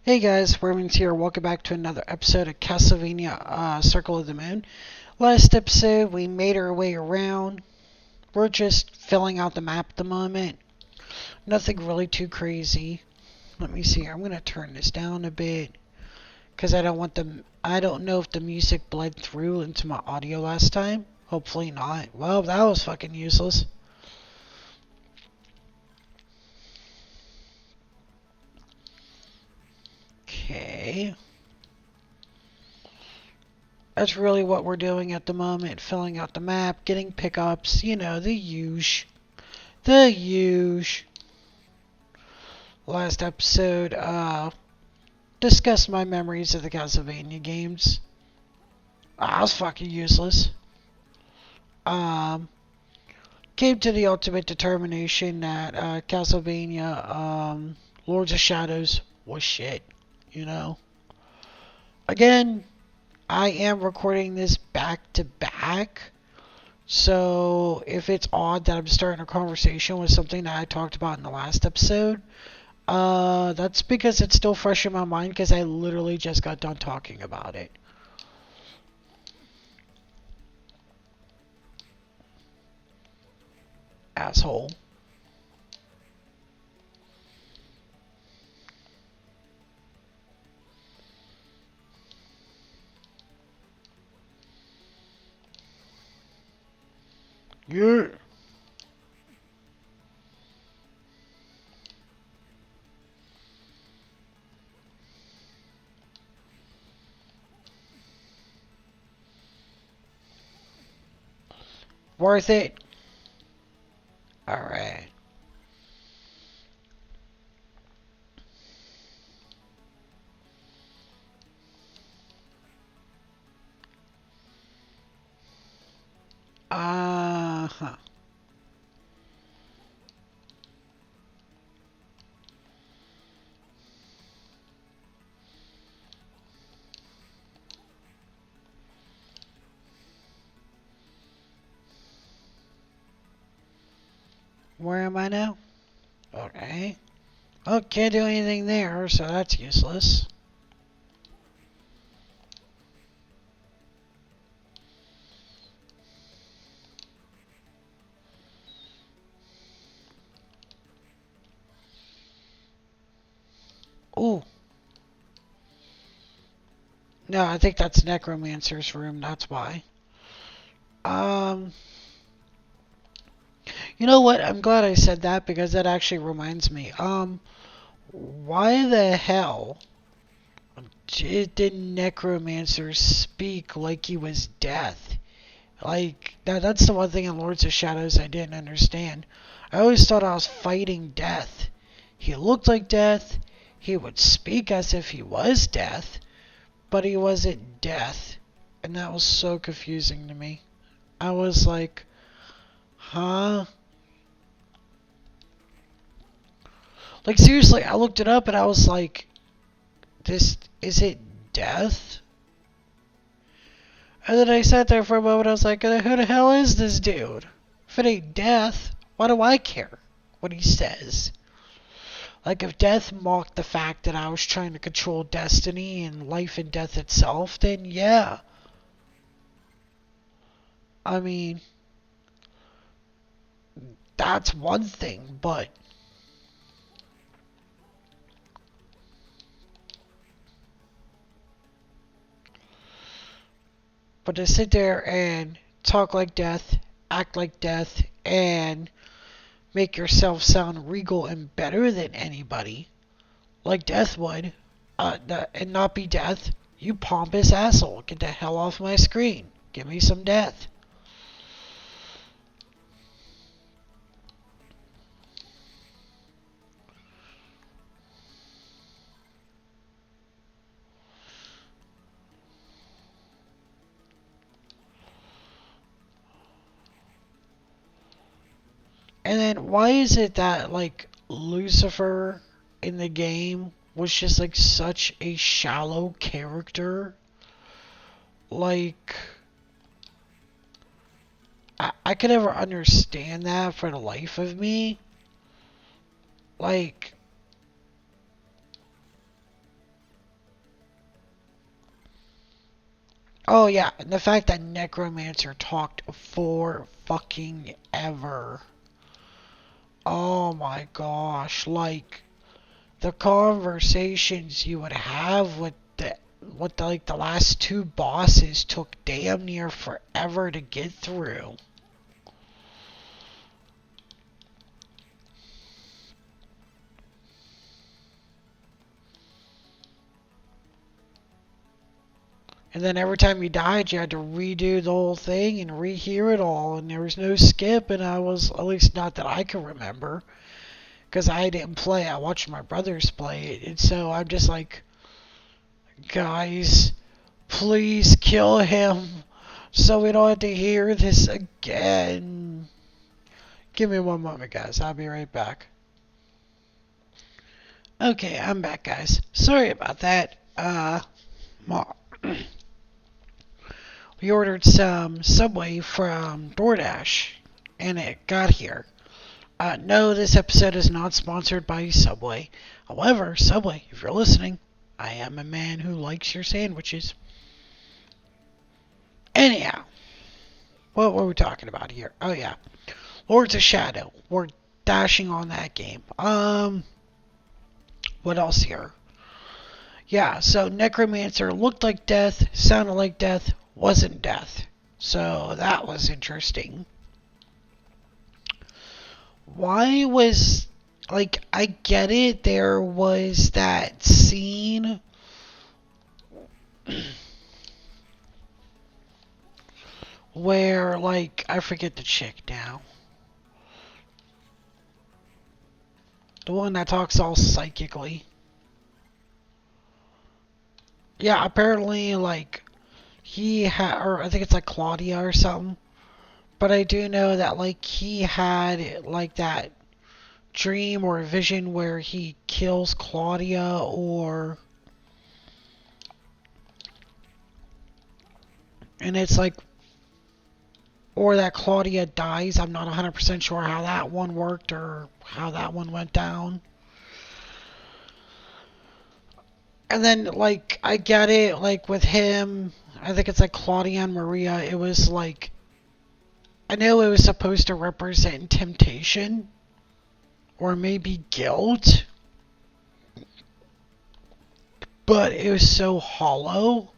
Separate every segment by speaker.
Speaker 1: Hey guys, Wormins here. Welcome back to another episode of Castlevania Circle of the Moon. Last episode, we made our way around. We're just filling out the map at the moment. Nothing really too crazy. Let me see. I'm going to turn this down a bit because I don't know if the music bled through into my audio last time. Hopefully not. Well, that was fucking useless. Okay. That's really what we're doing at the moment, filling out the map, getting pickups, the huge. The huge. Last episode, discussed my memories of the Castlevania games. I was fucking useless. Um, Came to the ultimate determination that, Castlevania, Lords of Shadows was shit, you know. Again, I am recording this back to back. So, if it's odd that I'm starting a conversation with something that I talked about in the last episode, that's because it's still fresh in my mind because I literally just got done talking about it. Asshole. Yeah. Worth it. Alright. Uh-huh. Where am I now? Okay. Oh, can't do anything there, so that's useless. Ooh. No, I think that's Necromancer's room, that's why. Um, you know what? I'm glad I said that because that actually reminds me. Why the hell did Necromancer speak like he was death? Like, that's the one thing in Lords of Shadows I didn't understand. I always thought I was fighting death. He looked like death. He would speak as if he was death, but he wasn't death. And that was so confusing to me. I was like, huh? Like, seriously, I looked it up and I was like, is it death? And then I sat there for a moment, I was like, who the hell is this dude? If it ain't death, why do I care what he says? Like, if death mocked the fact that I was trying to control destiny and life and death itself, then yeah. I mean, that's one thing, but to sit there and talk like death, act like death, and make yourself sound regal and better than anybody, like death would, and not be death, you pompous asshole, get the hell off my screen. Give me some death. And then why is it that like Lucifer in the game was just like such a shallow character? Like I could never understand that for the life of me. Like Oh yeah, and the fact that Necromancer talked for fucking ever. Oh my gosh, like the conversations you would have with the last two bosses took damn near forever to get through. And then every time you died, you had to redo the whole thing and rehear it all, and there was no skip, and I was, at least not that I can remember, because I didn't play, I watched my brothers play it, and so I'm just like, guys, please kill him, so we don't have to hear this again. Give me one moment, guys, I'll be right back. Okay, I'm back, guys. Sorry about that. We ordered some Subway from DoorDash, and it got here. No, this episode is not sponsored by Subway. However, Subway, if you're listening, I am a man who likes your sandwiches. Anyhow, what were we talking about here? Oh yeah, Lords of Shadow. We're dashing on that game. What else here? Yeah, so Necromancer looked like death, sounded like death, wasn't death. So that was interesting. Why was, like, I get it, there was that scene where, like, I forget the chick now. The one that talks all psychically. Yeah, apparently, like, he had, or I think it's like Claudia or something. But I do know that, like, he had, like, that dream or vision where he kills Claudia, and it's like, or that Claudia dies. I'm not 100% sure how that one worked or how that one went down. And then, like, I get it, like, with him, I think it's like Claudia and Maria, it was like, I know it was supposed to represent temptation, or maybe guilt, but it was so hollow.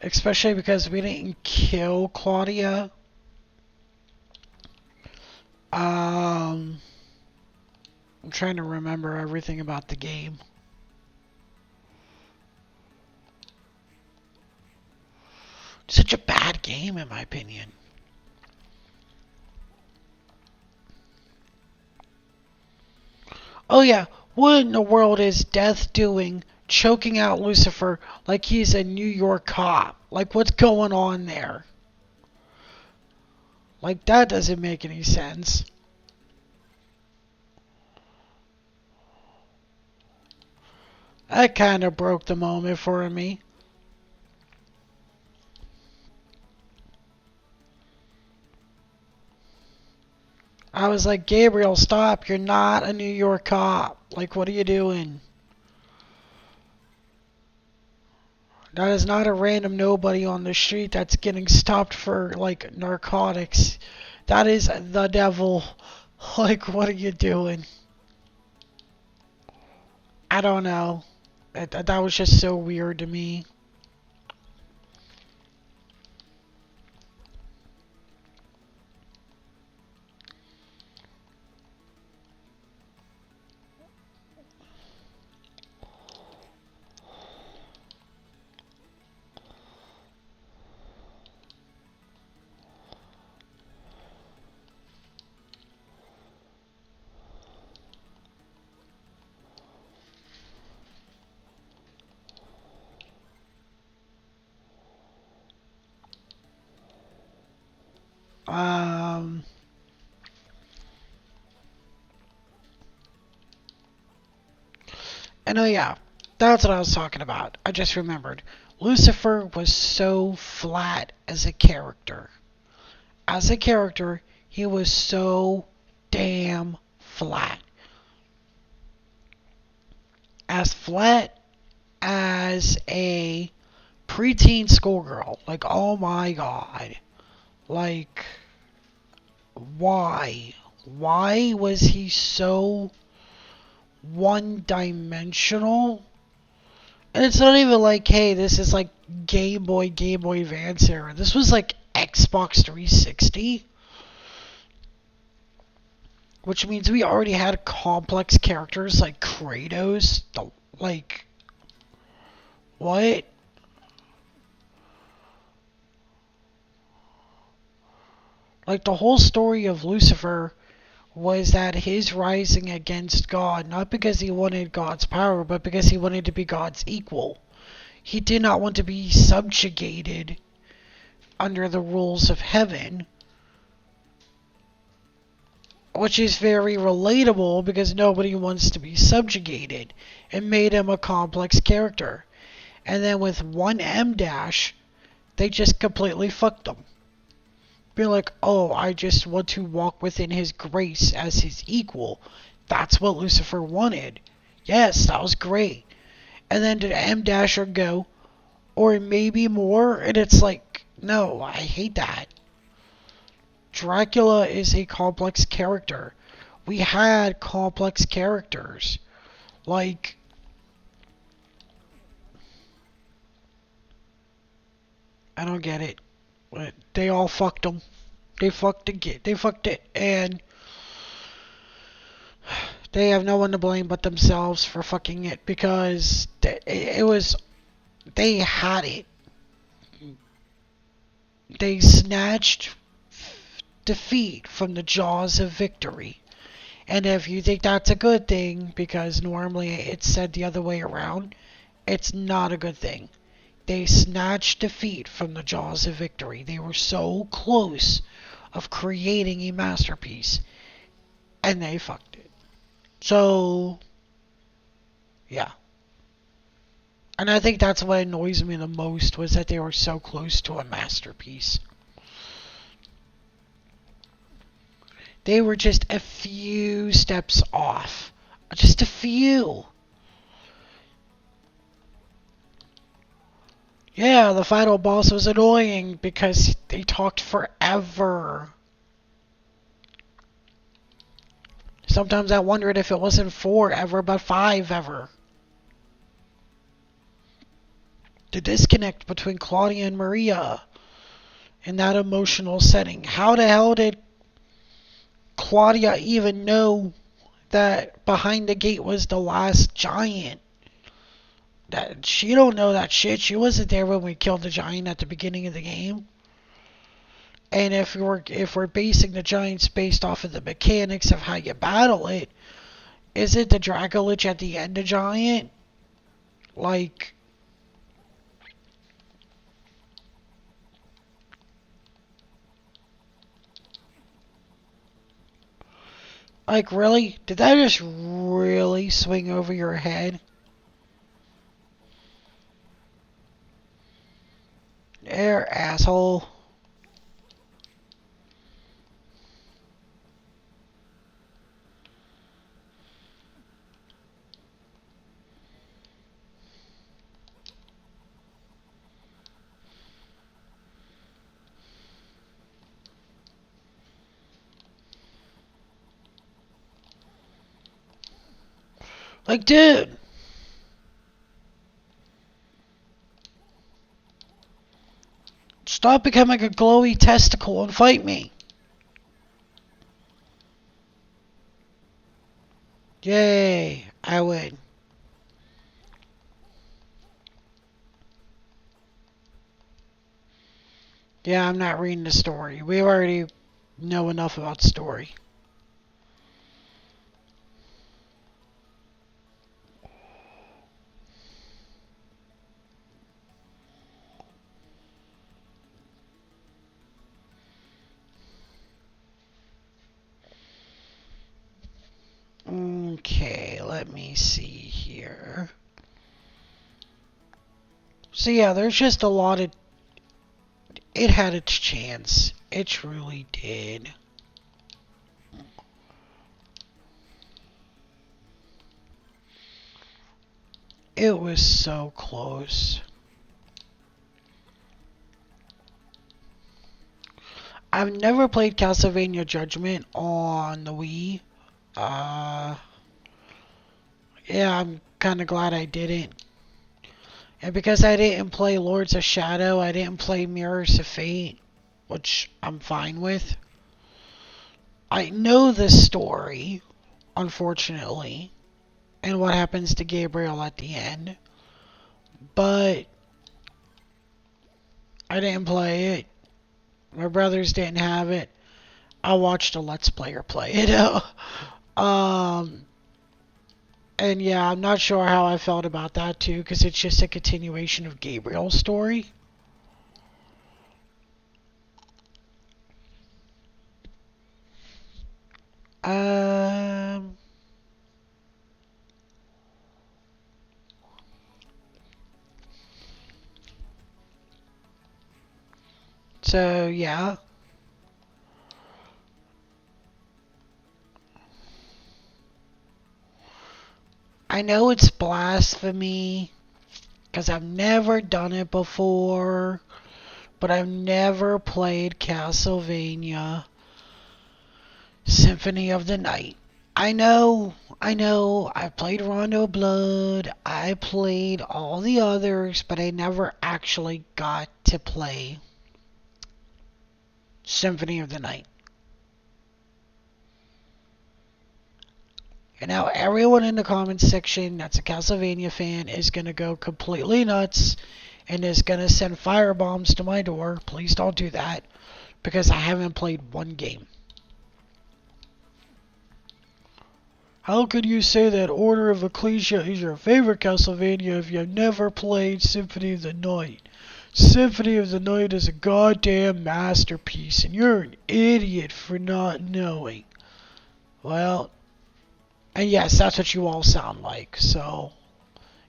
Speaker 1: Especially because we didn't kill Claudia. Um, I'm trying to remember everything about the game. Such a bad game, in my opinion. Oh yeah, what in the world is Death doing choking out Lucifer like he's a New York cop? Like, what's going on there? Like, that doesn't make any sense. That kind of broke the moment for me. I was like, Gabriel, stop. You're not a New York cop. Like, what are you doing? That is not a random nobody on the street that's getting stopped for, like, narcotics. That is the devil. Like, what are you doing? I don't know. That was just so weird to me. Um, and oh yeah, That's what I was talking about. I just remembered. Lucifer was so flat as a character. As a character, he was so damn flat. As flat as a preteen schoolgirl. Like, oh my god. Like, why? Why was he so one dimensional? And it's not even like, hey, this is like Game Boy Advance era. This was like Xbox 360. Which means we already had complex characters like Kratos. Like, what? Like, the whole story of Lucifer was that his rising against God, not because he wanted God's power, but because he wanted to be God's equal. He did not want to be subjugated under the rules of heaven, which is very relatable because nobody wants to be subjugated. It made him a complex character. And then with one M dash, they just completely fucked him. Be like, oh, I just want to walk within his grace as his equal. That's what Lucifer wanted. Yes, that was great. And then did M Dasher go, or maybe more? And it's like, no, I hate that. Dracula is a complex character. We had complex characters. Like, I don't get it. They all fucked him. They fucked it. They fucked it. And they have no one to blame but themselves for fucking it because it was. They had it. They snatched defeat from the jaws of victory. And if you think that's a good thing, because normally it's said the other way around, it's not a good thing. They snatched defeat from the jaws of victory. They were so close of creating a masterpiece, and they fucked it. So, yeah. And I think that's what annoys me the most, was that they were so close to a masterpiece. They were just a few steps off. Just a few. Yeah, the final boss was annoying because they talked forever. Sometimes I wondered if it wasn't 4 ever, but 5 ever. The disconnect between Claudia and Maria in that emotional setting. How the hell did Claudia even know that behind the gate was the last giant? That she don't know that shit. She wasn't there when we killed the giant at the beginning of the game. And if we're basing the giants based off of the mechanics of how you battle it, isn't the Dracolich at the end a giant? Like, really? Did that just really swing over your head? There, asshole. Like, dude. Stop becoming a glowy testicle and fight me. Yay, I win. Yeah, I'm not reading the story. We already know enough about the story. Okay, let me see here. So yeah, there's just a lot of... It had its chance. It truly did. It was so close. I've never played Castlevania Judgment on the Wii. Uh, yeah, I'm kind of glad I didn't. And because I didn't play Lords of Shadow, I didn't play Mirrors of Fate, which I'm fine with. I know the story, unfortunately, and what happens to Gabriel at the end, but I didn't play it. My brothers didn't have it. I watched a Let's Player play it. um, and yeah, I'm not sure how I felt about that too, because it's just a continuation of Gabriel's story. Um, so yeah. I know it's blasphemy, because I've never done it before, but I've never played Castlevania Symphony of the Night. I played Rondo Blood, I played all the others, but I never actually got to play Symphony of the Night. And now everyone in the comments section that's a Castlevania fan is going to go completely nuts and is going to send firebombs to my door. Please don't do that, because I haven't played one game. How could you say that Order of Ecclesia is your favorite Castlevania if you've never played Symphony of the Night? Symphony of the Night is a goddamn masterpiece, and you're an idiot for not knowing. Well, and yes, that's what you all sound like, so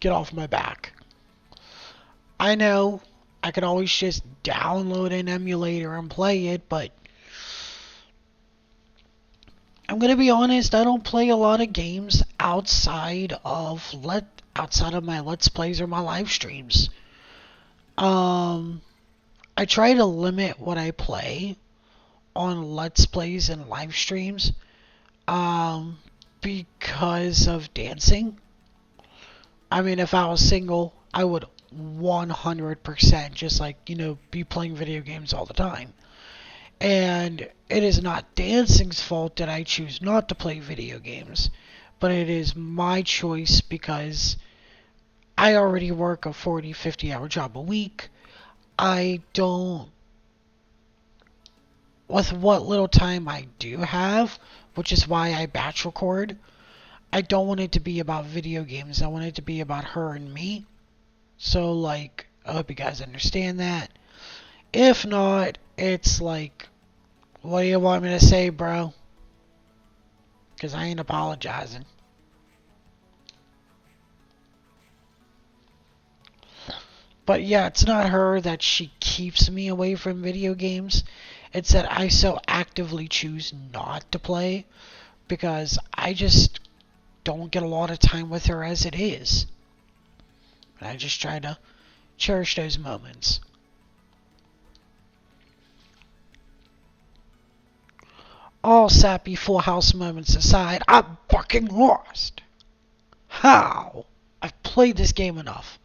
Speaker 1: get off my back. I know I could always just download an emulator and play it, but I'm gonna be honest, I don't play a lot of games outside of my Let's Plays or my live streams. Um, I try to limit what I play on Let's Plays and live streams, um, because of dancing. I mean, if I was single, I would 100% just be playing video games all the time. And it is not dancing's fault that I choose not to play video games, but it is my choice because I already work a 40, 50-hour job a week. I don't, with what little time I do have, which is why I batch record, I don't want it to be about video games. I want it to be about her and me. So, like, I hope you guys understand that. If not, it's like, what do you want me to say, bro? Because I ain't apologizing. But yeah, it's not her that she keeps me away from video games. It's that I so actively choose not to play because I just don't get a lot of time with her as it is. And I just try to cherish those moments. All sappy Full House moments aside, I'm fucking lost. How? I've played this game enough.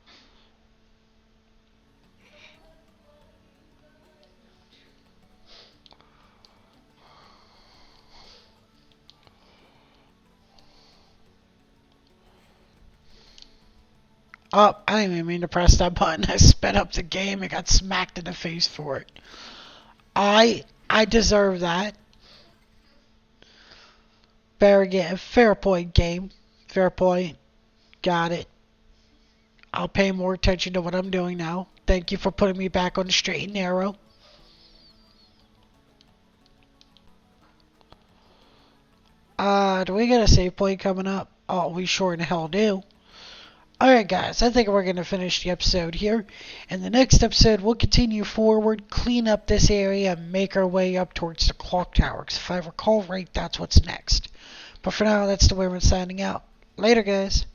Speaker 1: Oh, I didn't even mean to press that button. I sped up the game and got smacked in the face for it. I deserve that. Fair point, game. Fair point. Got it. I'll pay more attention to what I'm doing now. Thank you for putting me back on the straight and narrow. Do we got a save point coming up? Oh, we sure in the hell do. Alright, guys, I think we're going to finish the episode here. In the next episode, we'll continue forward, clean up this area, and make our way up towards the clock tower. Because if I recall right, that's what's next. But for now, that's the way we're signing out. Later, guys.